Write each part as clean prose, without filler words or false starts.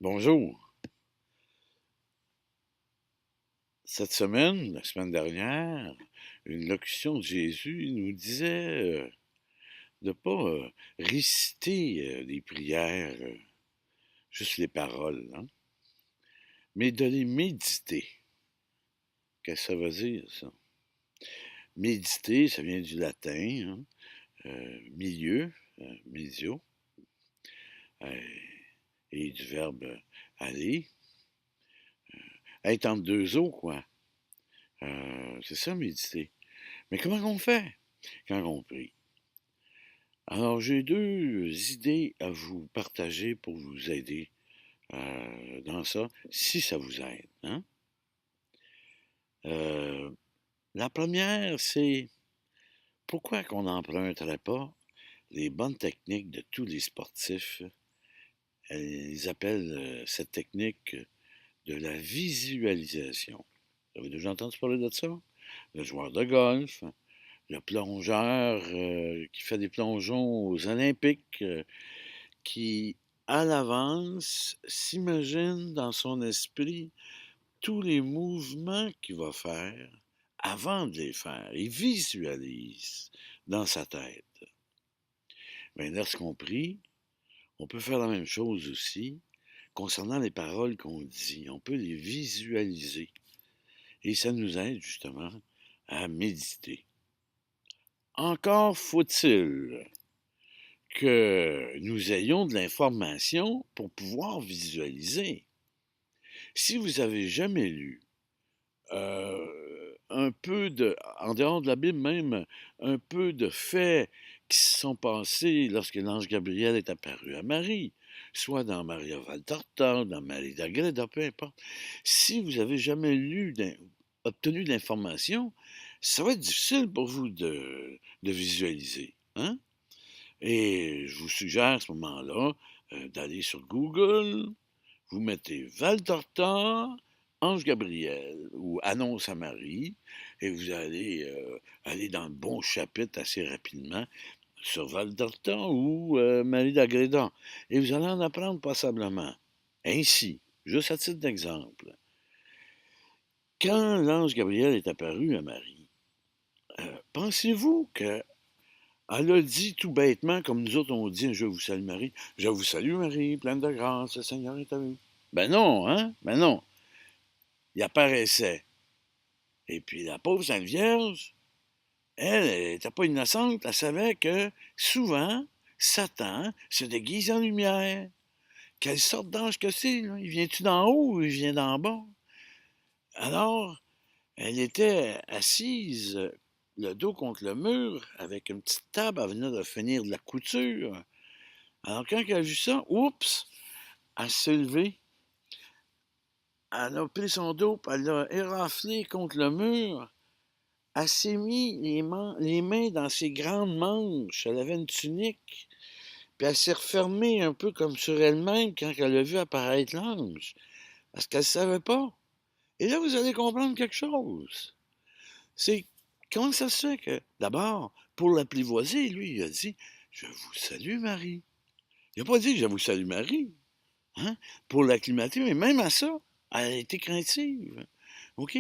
Bonjour. Cette semaine, la semaine dernière, une locution de Jésus nous disait de ne pas réciter des prières, juste les paroles, hein, mais de les méditer. Qu'est-ce que ça veut dire, ça? Méditer, ça vient du latin, hein, milieu, médio, euh, et du verbe aller, être entre deux eaux, quoi. C'est ça, méditer. Mais comment on fait quand on prie? Alors, j'ai deux idées à vous partager pour vous aider dans ça, si ça vous aide, hein? Euh, la première, c'est pourquoi qu'on n'emprunterait pas les bonnes techniques de tous les sportifs? Ils appellent cette technique de la visualisation. Vous avez déjà entendu parler de ça? Le joueur de golf, le plongeur qui fait des plongeons aux Olympiques, qui, à l'avance, s'imagine dans son esprit tous les mouvements qu'il va faire avant de les faire. Il visualise dans sa tête. Mais lorsqu'on prie, on peut faire la même chose aussi concernant les paroles qu'on dit. On peut les visualiser. Et ça nous aide justement à méditer. Encore faut-il que nous ayons de l'information pour pouvoir visualiser. Si vous avez jamais lu un peu de, en dehors de la Bible même, un peu de faits qui se sont passés lorsque l'ange Gabriel est apparu à Marie, soit dans Maria Valtorta, dans Marie d'Agreda, peu importe. Si vous avez jamais obtenu de l'information, ça va être difficile pour vous de visualiser, hein? Et je vous suggère à ce moment-là d'aller sur Google, vous mettez Val d'Orta, Ange Gabriel ou Annonce à Marie, et vous allez aller dans le bon chapitre assez rapidement sur Val d'Orta ou Marie d'Agrédan. Et vous allez en apprendre passablement. Ainsi, juste à titre d'exemple, quand l'ange Gabriel est apparu à Marie, pensez-vous que elle a dit tout bêtement, comme nous autres on dit, je vous salue Marie, je vous salue Marie, pleine de grâce, le Seigneur est avec vous. Ben non, hein? Ben non. Il apparaissait. Et puis la pauvre Sainte Vierge, elle n'était pas innocente, elle savait que souvent, Satan se déguise en lumière. Quelle sorte d'ange que c'est, là? Il vient-tu d'en haut ou il vient d'en bas? Alors, elle était assise, le dos contre le mur, avec une petite table, elle venait de finir de la couture. Alors, quand elle a vu ça, oups, elle s'est levée. Elle a pris son dos, elle l'a éraflé contre le mur. Elle s'est mis les mains dans ses grandes manches. Elle avait une tunique. Puis elle s'est refermée un peu comme sur elle-même quand elle a vu apparaître l'ange. Parce qu'elle ne savait pas. Et là, vous allez comprendre quelque chose. C'est comment ça se fait que, d'abord, pour l'apprivoiser, lui, il a dit je vous salue, Marie. Il n'a pas dit je vous salue, Marie. Hein? Pour l'acclimater, mais même à ça, elle a été craintive. OK?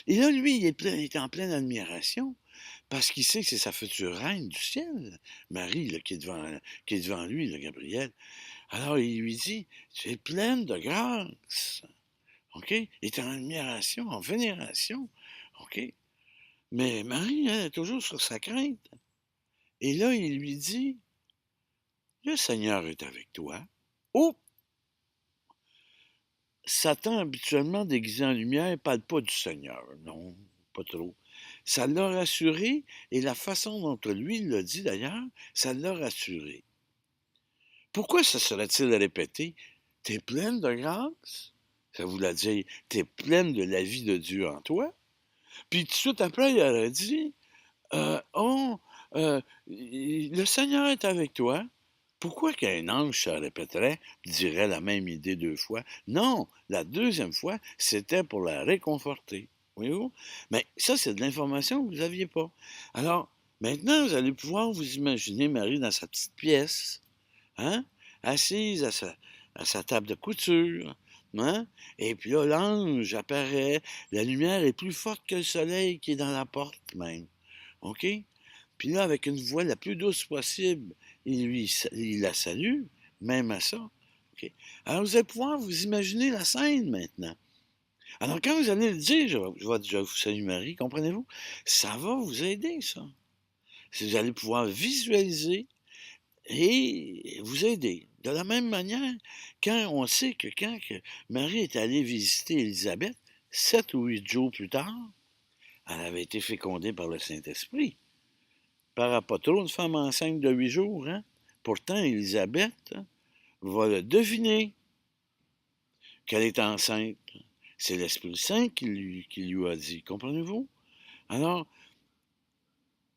Et là, lui, il est en pleine admiration parce qu'il sait que c'est sa future reine du ciel, Marie, là, qui est devant lui, là, Gabriel. Alors, il lui dit, tu es pleine de grâce. OK? Il est en admiration, en vénération. OK? Mais Marie, elle est toujours sur sa crainte. Et là, il lui dit, le Seigneur est avec toi. Oh! Satan, habituellement déguisé en lumière, ne parle pas du Seigneur. Non, pas trop. Ça l'a rassuré, et la façon dont lui l'a dit d'ailleurs, ça l'a rassuré. Pourquoi ça serait-il répété? T'es pleine de grâce? Ça voulait dire, t'es pleine de la vie de Dieu en toi? Puis tout de suite après, il aurait dit, oh, le Seigneur est avec toi. Pourquoi qu'un ange se répéterait, dirait la même idée deux fois? Non, la deuxième fois, c'était pour la réconforter. Voyez-vous? Mais ça, c'est de l'information que vous n'aviez pas. Alors, maintenant, vous allez pouvoir vous imaginer Marie dans sa petite pièce, hein? Assise à sa table de couture. Hein? Et puis là, l'ange apparaît. La lumière est plus forte que le soleil qui est dans la porte même. OK? Puis là, avec une voix la plus douce possible, il la salue, même à ça. OK? Alors, vous allez pouvoir vous imaginer la scène maintenant. Alors, quand vous allez le dire, je vous salue Marie, comprenez-vous? Ça va vous aider, ça. Vous allez pouvoir visualiser et vous aider. De la même manière, quand on sait que Marie est allée visiter Élisabeth, 7 ou 8 jours plus tard, elle avait été fécondée par le Saint-Esprit. Paraît pas trop une femme enceinte de 8 jours, hein? Pourtant, Élisabeth va le deviner qu'elle est enceinte. C'est l'Esprit Saint qui lui a dit. Comprenez-vous? Alors,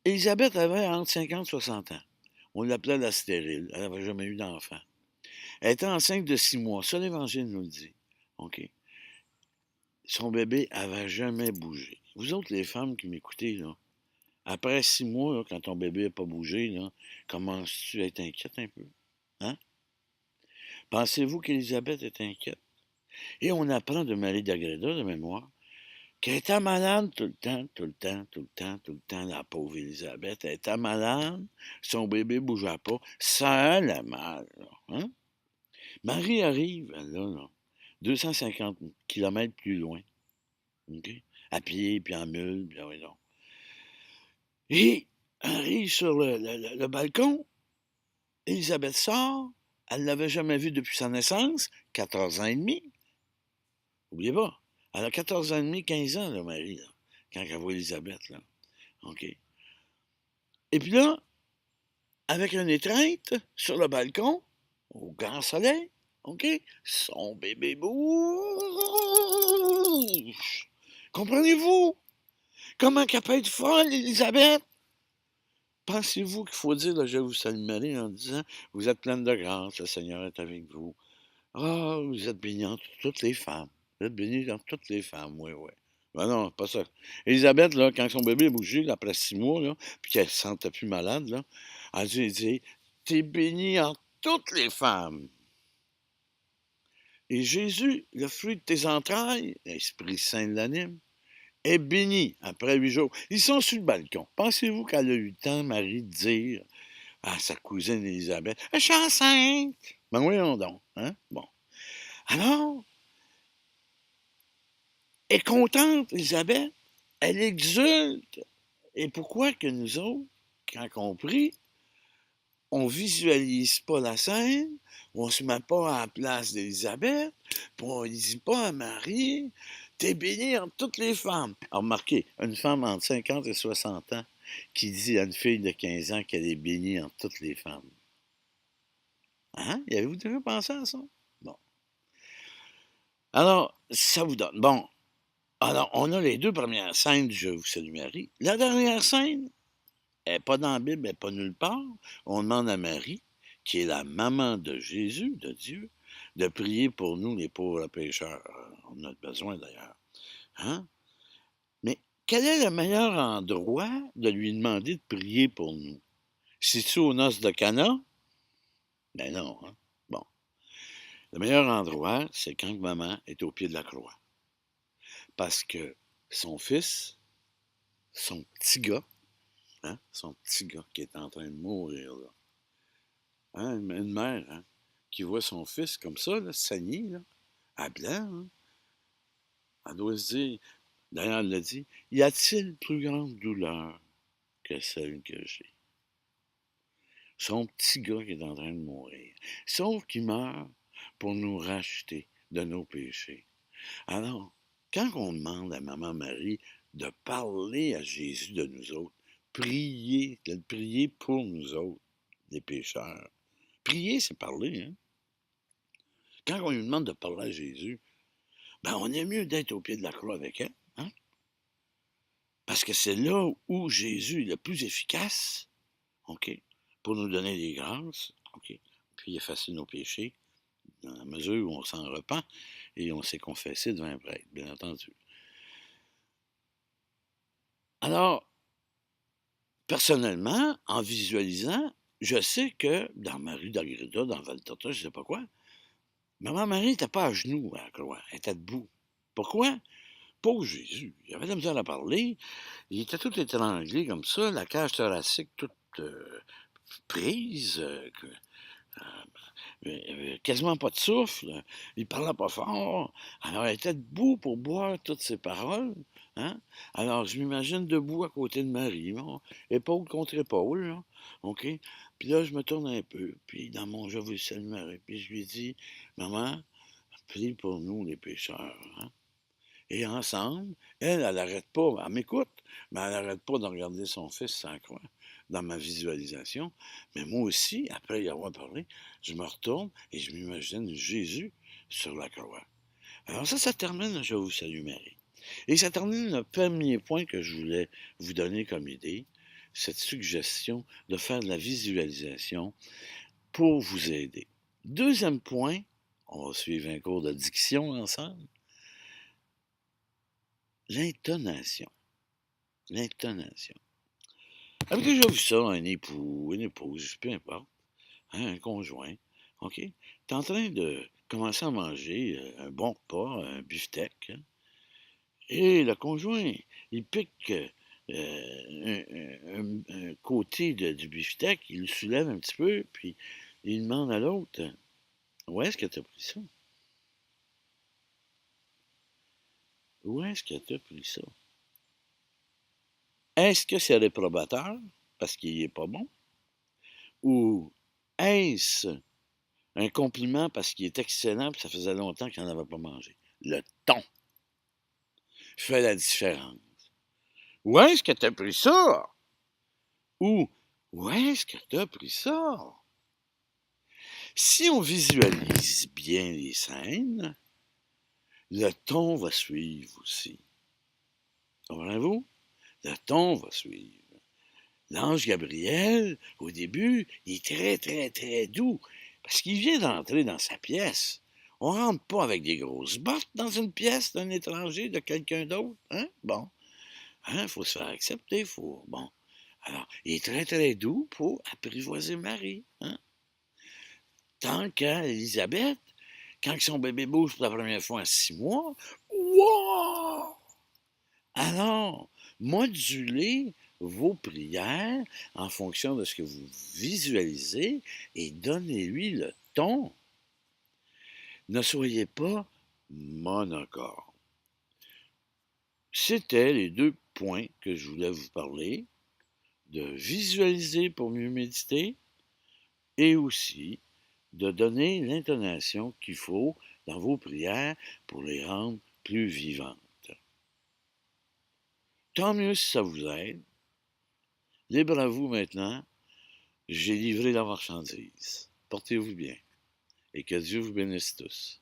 Élisabeth avait entre 50 et 60 ans. On l'appelait la stérile. Elle n'avait jamais eu d'enfant. Elle était enceinte de 6 mois. Ça, l'Évangile nous le dit. OK? Son bébé n'avait jamais bougé. Vous autres, les femmes qui m'écoutez, là, après 6 mois, là, quand ton bébé n'a pas bougé, là, commences-tu à être inquiète un peu? Hein? Pensez-vous qu'Élisabeth est inquiète? Et on apprend de Marie d'Agreda, de mémoire, qu'elle était malade tout le temps, tout le temps, tout le temps, tout le temps, la pauvre Élisabeth. Elle était malade, son bébé ne bougeait pas, ça allait mal. Là, hein? Marie arrive, là, 250 kilomètres plus loin, okay? À pied, puis en mule, puis oui, non. Et arrive sur le balcon, Élisabeth sort, elle ne l'avait jamais vue depuis sa naissance, 14 ans et demi. N'oubliez pas, elle a 14 ans et demi, 15 ans, là, Marie, là, quand elle voit Élisabeth, là. OK. Et puis là, avec une étreinte, sur le balcon, au grand soleil, OK, son bébé bouge. Comprenez-vous? Comment qu'elle peut être folle, Élisabeth? Pensez-vous qu'il faut dire, là, je vous salue Marie, en disant, vous êtes pleine de grâce, le Seigneur est avec vous. Ah, vous êtes bénie entre toutes les femmes. Vous êtes bénie entre toutes les femmes, oui, oui. Ben non, pas ça. Élisabeth, là, quand son bébé a bougé, là, après 6 mois, là, puis qu'elle ne se sentait plus malade, là, elle dit, t'es bénie entre toutes les femmes. Et Jésus, le fruit de tes entrailles, l'Esprit Saint de l'anime, est béni après 8 jours. Ils sont sur le balcon. Pensez-vous qu'elle a eu le temps, Marie, de dire à sa cousine Élisabeth, je suis enceinte? Ben voyons donc, hein? Bon. Alors, elle est contente, Élisabeth. Elle exulte. Et pourquoi que nous autres, quand on prie, on visualise pas la scène, on se met pas à la place d'Élisabeth, puis on ne dit pas à Marie, t'es bénie entre toutes les femmes. Alors, remarquez, une femme entre 50 et 60 ans qui dit à une fille de 15 ans qu'elle est bénie entre toutes les femmes. Hein? Y avez-vous déjà pensé à ça? Bon. Alors, ça vous donne. Bon. Alors, on a les 2 premières scènes du Je vous salue Marie. La dernière scène, elle n'est pas dans la Bible, elle n'est pas nulle part. On demande à Marie, qui est la maman de Jésus, de Dieu, de prier pour nous, les pauvres pécheurs. On a besoin d'ailleurs. Hein? Mais quel est le meilleur endroit de lui demander de prier pour nous? C'est-tu aux noces de Cana? Ben non. Hein? Bon. Le meilleur endroit, c'est quand maman est au pied de la croix. Parce que son fils, son petit gars, hein, son petit gars qui est en train de mourir, là. Hein, une mère, hein, qui voit son fils comme ça, là, saigner, là, à blanc, hein, elle doit se dire, d'ailleurs elle l'a dit, y a-t-il plus grande douleur que celle que j'ai? Son petit gars qui est en train de mourir. Sauf qu'il meurt pour nous racheter de nos péchés. Alors, quand on demande à Maman Marie de parler à Jésus de nous autres, de prier pour nous autres, les pécheurs. Prier, c'est parler, hein? Quand on lui demande de parler à Jésus, ben on est mieux d'être au pied de la croix avec elle, hein? Parce que c'est là où Jésus est le plus efficace, OK, pour nous donner des grâces, OK, puis effacer nos péchés, dans la mesure où on s'en repent et on s'est confessé devant un prêtre, bien entendu. Alors, personnellement, en visualisant, je sais que dans ma rue d'Agreda, dans Val-Torta, je ne sais pas quoi, Maman Marie n'était pas à genoux à la croix, elle était debout. Pourquoi? Pauvre Jésus, il avait de la misère à parler, il était tout étranglé comme ça, la cage thoracique toute prise, quasiment pas de souffle, il parlait pas fort, alors elle était debout pour boire toutes ses paroles, hein? Alors je m'imagine debout à côté de Marie, bon, épaule contre épaule, là, OK? Puis là, je me tourne un peu, puis dans mon «Je vous salue Marie», puis je lui dis: «Maman, prie pour nous les pécheurs», hein? Et ensemble, elle n'arrête pas, elle m'écoute, mais elle n'arrête pas de regarder son fils sans croix dans ma visualisation. Mais moi aussi, après y avoir parlé, je me retourne et je m'imagine Jésus sur la croix. Alors ça termine, je vous salue Marie. Et ça termine le premier point que je voulais vous donner comme idée, cette suggestion de faire de la visualisation pour vous aider. Deuxième point, on va suivre un cours de diction ensemble. L'intonation. L'intonation. Avez-vous déjà vu ça, un époux, une épouse, peu importe, hein, un conjoint, OK? T'es en train de commencer à manger un bon repas, un beefsteak, hein, et le conjoint, il pique un côté du beefsteak, il le soulève un petit peu, puis il demande à l'autre, où est-ce que t'as pris ça? Où est-ce que t'as pris ça? Est-ce que c'est réprobateur, parce qu'il n'est pas bon? Ou est-ce un compliment parce qu'il est excellent et ça faisait longtemps qu'il n'en avait pas mangé? Le ton fait la différence. Où est-ce que tu as pris ça? Ou où est-ce que tu as pris ça? Si on visualise bien les scènes, le ton va suivre aussi. Comprenez-vous? Le ton va suivre. L'ange Gabriel, au début, il est très, très, très doux, parce qu'il vient d'entrer dans sa pièce. On rentre pas avec des grosses bottes dans une pièce d'un étranger, de quelqu'un d'autre, hein? Bon. Hein, faut se faire accepter, faut... Bon. Alors, il est très, très doux pour apprivoiser Marie, hein? Tant qu'à Élisabeth, quand son bébé bouge pour la première fois en 6 mois, wow! Alors, modulez vos prières en fonction de ce que vous visualisez et donnez-lui le ton. Ne soyez pas monocorde. C'était les 2 points que je voulais vous parler, de visualiser pour mieux méditer et aussi de donner l'intonation qu'il faut dans vos prières pour les rendre plus vivantes. Tant mieux si ça vous aide. Libre à vous maintenant. J'ai livré la marchandise. Portez-vous bien et que Dieu vous bénisse tous.